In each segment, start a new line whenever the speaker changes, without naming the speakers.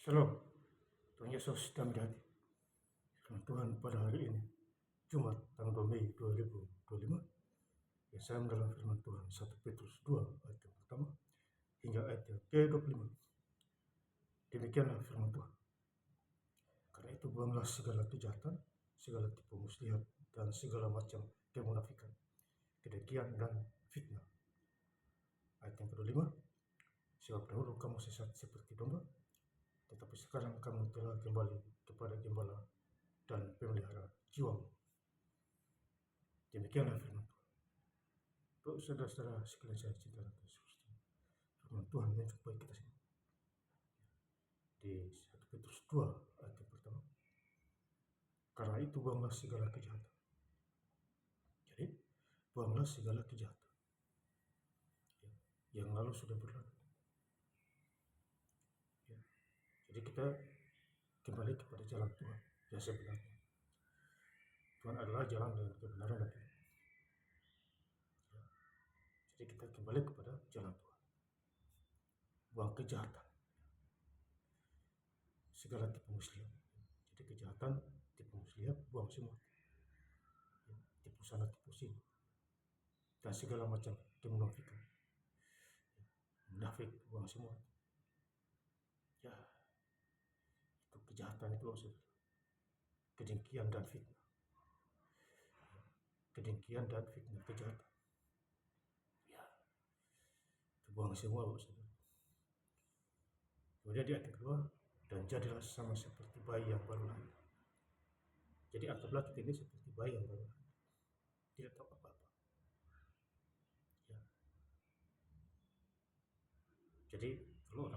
Shalom, Tuhan Yesus damai hati. Firman Tuhan pada hari ini, Jumat tanggal 2 Mei 2025, yang saya dalam firman Tuhan 1 Petrus 2 ayat yang pertama hingga ayat yang ke-25. Demikianlah firman Tuhan. Karena itu buanglah segala kejahatan, segala tipu muslihat, dan segala macam kemunafikan, kedengkian dan fitnah. Ayat yang ke-25, sebab dahulu kamu sesat seperti domba, tetapi sekarang kamu telah kembali kepada gembala dan pemelihara jiwamu. Demikianlah firman Tuhan. Untuk saudara-saudara sekalian saya cinta dan Yesus, firman Tuhan yang supaya kita semua. Di 1 Petrus 2 ayat yang pertama. Karena itu buanglah segala kejahatan. Jadi buanglah segala kejahatan yang lalu sudah berlalu. Jadi kita kembali kepada jalan Tuhan yang sebenarnya. Tuhan adalah jalan dan kebenaran dan hidup. Jadi kita kembali kepada jalan Tuhan. Buang kejahatan, segala tipu muslihat. Jadi kejahatan, tipu muslihat, buang semua. Tipu sana, tipu sini, dan segala macam kemunafikan. Munafik, buang semua. Ya, itu kejahatan itu maksudnya. Kedengkian dan fitnah. Kedengkian dan fitnah, kejahatan. Ya, itu buang semua maksudnya. Kemudian di ayat kedua, dan jadilah sama seperti bayi yang baru lahir. Jadi anggaplah kita ini seperti bayi yang baru lahir, tidak tahu apa-apa. Ya. Jadi kalau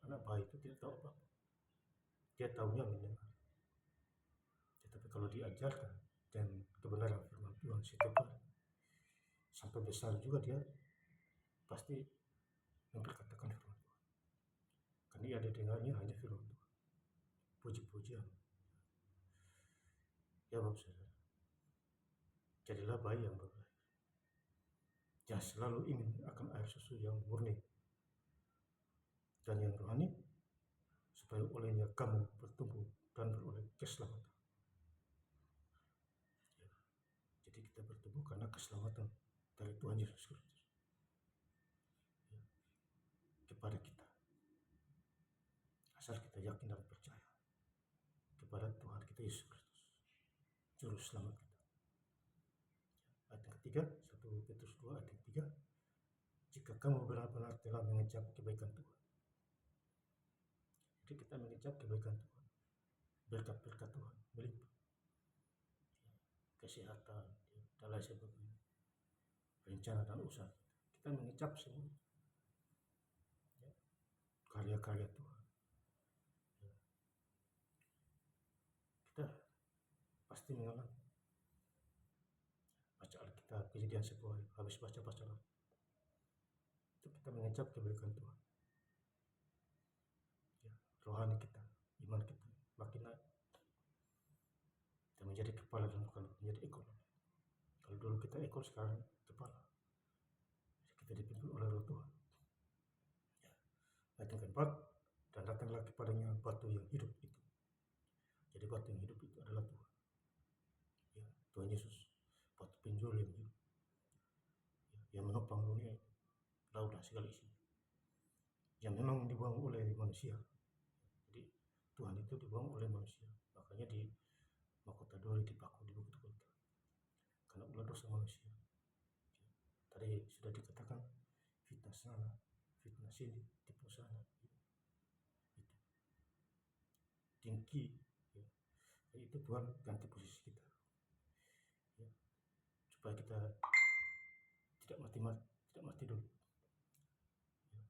anak bayi itu tidak tahu apa-apa, dia tahunya mendengar. Tetapi kalau diajarkan dan kebenaran firman Tuhan setiap hari, sampai besar juga dia pasti memperkatakan firman Tuhan. Karena ia ada dengarnya hanya firman Tuhan, puji-pujian. Ya Bapak Saudara, jadilah bayi yang baru lahir. Jangan selalu ingin akan air susu yang murni dan yang rohani, supaya olehnya kamu bertumbuh dan beroleh keselamatan. Ya. Jadi kita bertumbuh karena keselamatan dari Tuhan Yesus Kristus. Ya. Kepada kita, asal kita yakin dan percaya kepada Tuhan kita Yesus Kristus, Juru Selamat kita. Ayat yang ketiga, 1 Petrus 2 ayat yang ketiga, jika kamu benar-benar telah mengecap kebaikan Tuhan. Jadi kita mengecap kebaikan Tuhan, berkat-berkat Tuhan melimpah, kesehatan dan lain sebagainya, rencana dan usaha kita mengecap semua karya-karya Tuhan. Kita pasti mengalami. Baca Alkitab, Kejadian 10 hari, habis baca itu kita mengecap kebaikan Tuhan. Ya, rohani kita, iman kita makin naik. Kita menjadi kepala dan bukan menjadi ekor. Kalau dulu kita ekor, sekarang kepala. Jadi kita dipimpin oleh Roh Tuhan. Ya. Ayat yang keempat, dan datanglah kepadanya batu yang hidup itu. Jadi batu yang hidup itu adalah Tuhan. Ya, Tuhan Yesus, batu penjuru yang hidup. Ya, yang menopang dunia, laut dan segala isi. Yang memang dibuang oleh manusia. Jadi Tuhan itu dibuang oleh manusia. Makanya di mahkota duri dipaku di bukit kota. Karena ulah dosa manusia. Tadi sudah dikatakan fitnah sana, fitnah sini, tipu sana. Itu. Tinggi. Ya. Itu Tuhan ganti posisi kita. Ya. Supaya kita tidak mati dulu. Ya.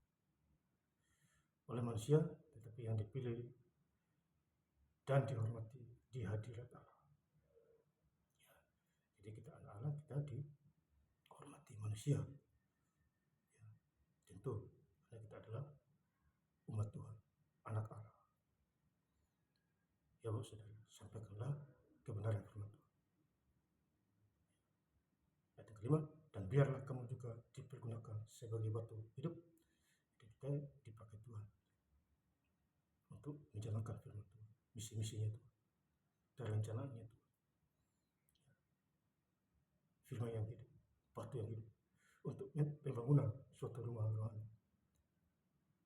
Oleh manusia, tetapi yang dipilih dan dihormati di hadirat Allah. Ya. Jadi kita anak Allah, kita dihormati manusia. Ya. Tentu, karena kita adalah umat Tuhan, anak Allah. Ya Bapak Saudara, sampaikanlah kebenaran firman Tuhan. Ayat yang kelima, dan biarlah kamu juga dipergunakan sebagai batu hidup. Jadi kita dipakai Tuhan untuk menjalankan firman Tuhan, misi-misinya Tuhan, dan rencananya Tuhan. Firman yang hidup, batu yang hidup, untuk pembangunan suatu rumah rohani.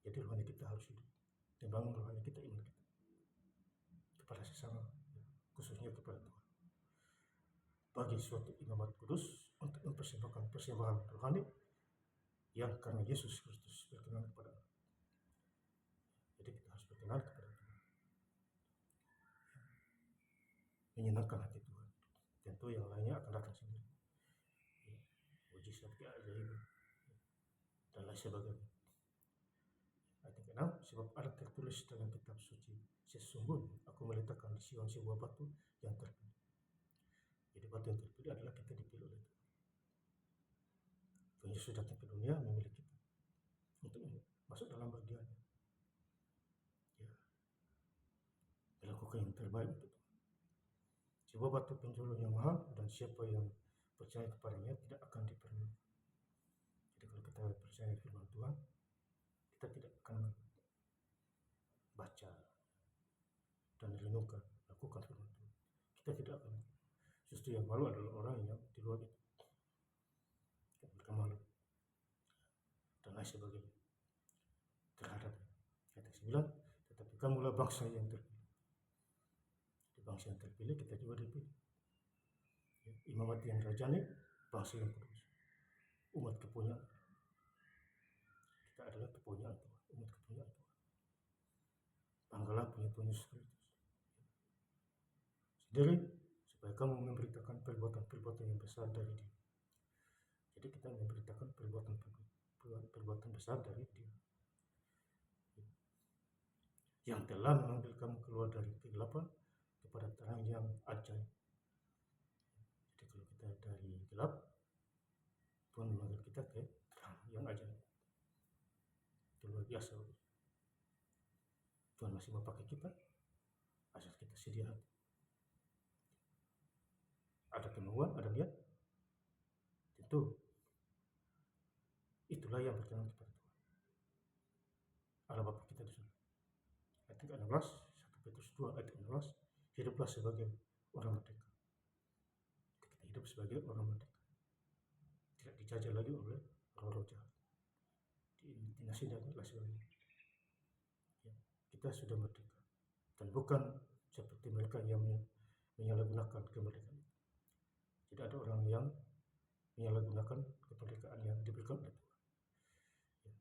Jadi rohani kita harus hidup, membangun rohani kita, iman kita kepada sesama, khususnya kepada Tuhan. Bagi suatu imamat kudus untuk mempersembahkan persembahan rohani yang karena Yesus Kristus berkenan kepada Allah. Jadi kita harus berkenan kepada Tuhan, menyenangkan hati Tuhan. Tentu yang lainnya akan datang sendiri, mujizat, keajaiban, dan lain sebagainya. Ayat yang ke-6, sebab ada tertulis dalam kitab suci, sesungguhnya aku meletakkan di Sion sebuah batu yang terpilih. Jadi batu yang terpilih adalah kita dipilih oleh Tuhan. Tuhan Yesus datang ke dunia memilih kita untuk masuk dalam bagiannya, ya, melakukan yang terbaik untuk Tuhan. Sebuah batu penjulur yang mahal, dan siapa yang percaya kepadanya tidak akan diperlukan. Jadi kalau kita percaya firman Tuhan, kita tidak akan baca dan renungkan, lakukan firman Tuhan, kita tidak akan. Justru yang malu adalah orang yang di luar itu, mereka malu dan lain sebagainya terhadap. Ayat 9, tetapi kamulah bangsa yang terpilih. Di bangsa yang terpilih kita juga dipilih, ya, imamat yang rajani, bangsa yang kudus, umat kepunyaan. Kita adalah kepunyaan Tuhan, umat kepunyaan Tuhan. Banggalah punya Tuhan Yesus Kristus sendiri, supaya kamu memberitakan perbuatan-perbuatan yang besar dari Dia. Jadi kita memberitakan perbuatan besar dari Dia, yang telah mengambil kamu keluar dari kegelapan kepada terang yang ajaib. Jadi kalau kita dari gelap, Tuhan memanggil kita ke terang yang ajaib. Itu luar biasa. Tuhan masih mau pakai kita, asal kita sedia hati. Ada kemauan, ada niat, tentu itulah yang berkenan kepada Tuhan. Allah Bapa kita di surga. Ayat 16, 1 Petrus 2 ayat 16, hiduplah sebagai orang merdeka. Kita hidup sebagai orang merdeka, tidak dijajah lagi oleh roh-roh jahat, diintimidasi dan lain sebagainya. Ya, kita sudah merdeka, dan bukan seperti mereka yang menyalahgunakan kemerdekaan. Tidak ada orang yang menyalahgunakan kemerdekaan yang diberikan oleh Tuhan. Ya,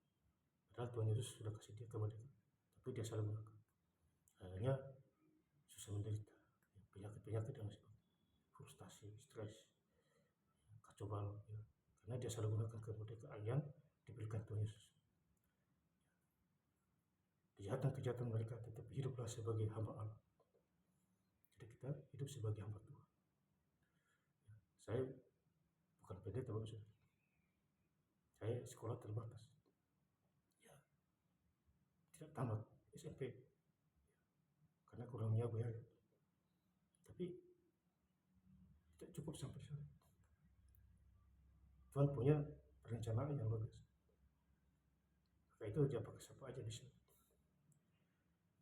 padahal Tuhan Yesus sudah kasih dia kemerdekaan, tapi dia salah gunakan. Akhirnya susah menderita, ya, penyakit-penyakit dan sebagainya, frustasi, stres, kacau balau, ya, karena dia salah gunakan kemerdekaan yang diberikan Tuhan Yesus. Kejahatan-kejahatan mereka, tetap hiduplah sebagai hamba Allah. Jadi kita hidup sebagai hamba Tuhan. Ya, saya bukan pendeta, Bapak Saudara. Saya sekolah terbatas, ya, tidak tamat SMP, ya, karena kurangnya biaya. Tapi tidak cukup sampai sana. Tuhan punya perencanaan yang luar biasa. Maka itu aja pakai siapa aja bisa,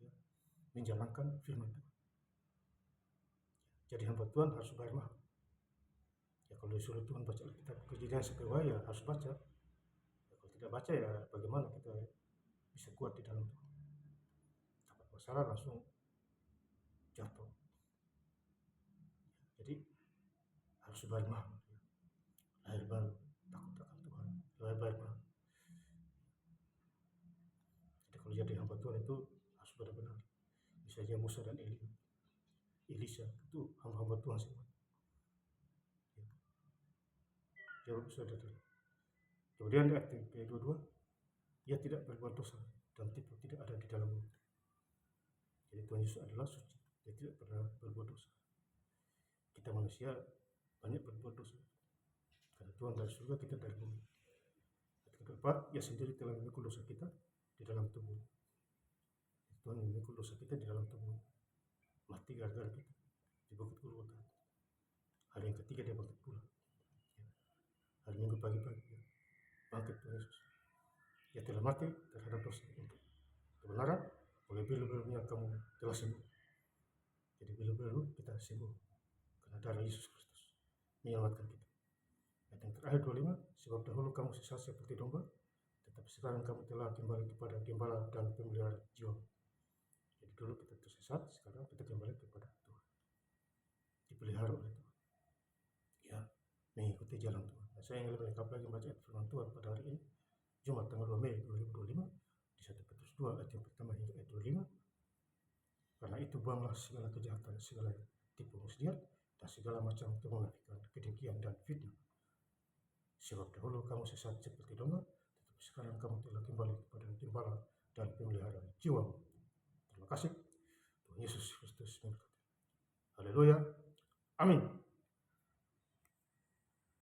ya, menjalankan firman Tuhan. Jadi hamba Tuhan harus bayar mahal. Ya kalau disuruh Tuhan baca Alkitab Kejadian sampai wahyu, ya harus baca. Ya, kalau tidak baca, ya bagaimana kita bisa kuat di dalam Tuhan? Dapat masalah langsung jatuh. Jadi harus bayar mahal. Ya. Lahir baru, takut akan Tuhan, bayar mahal. Jadi kalau jadi hamba Tuhan itu harus benar-benar. Misalnya Musa dan Elisa itu hamba-hamba Tuhan semua. Jawab saudara. Kemudian ayat ke-22, ia tidak berbuat dosa dan tipu tidak ada di dalam mulut. Jadi Tuhan Yesus adalah suci, dia tidak pernah berbuat dosa. Kita manusia banyak berbuat dosa, karena Tuhan dari surga, kita dari bumi. Ayat ke-4, ia sendiri telah memikul dosa kita di dalam tubuh. Tuhan memikul dosa kita di dalam tubuh, mati gara-gara kita di bukit Golgota. Hari yang ketiga dia bangkit pula. Hari Minggu pagi-pagi, ya, bangkit Tuhan Yesus. Ia telah mati terhadap dosa untuk kebenaran, oleh belu-belunya kamu telah sembuh. Jadi belu-belu kita sembuh karena darah Yesus Kristus menyelamatkan kita. Ayat yang terakhir 25, sebab dahulu kamu sesat seperti domba, tetapi sekarang kamu telah kembali kepada gembala dan pemelihara jiwa. Jadi dulu kita tersesat, sekarang kita kembali kepada Tuhan, dipelihara oleh Tuhan, ya, mengikuti jalan Tuhan. Nah, saya ingin lebih lengkap lagi membaca firman Tuhan pada hari ini, Jumat tanggal 2 Mei 2025, di 1 Petrus 2 ayat yang pertama hingga ayat 25. Karena itu buanglah segala kejahatan, segala tipu muslihat, dan segala macam kemunafikan, kedengkian, dan fitnah. Sebab dahulu kamu sesat seperti domba, tetapi sekarang kamu telah kembali kepada gembala dan pemelihara jiwamu. Terima kasih. Tuhan Yesus Kristus memberkati. Haleluya. Amin.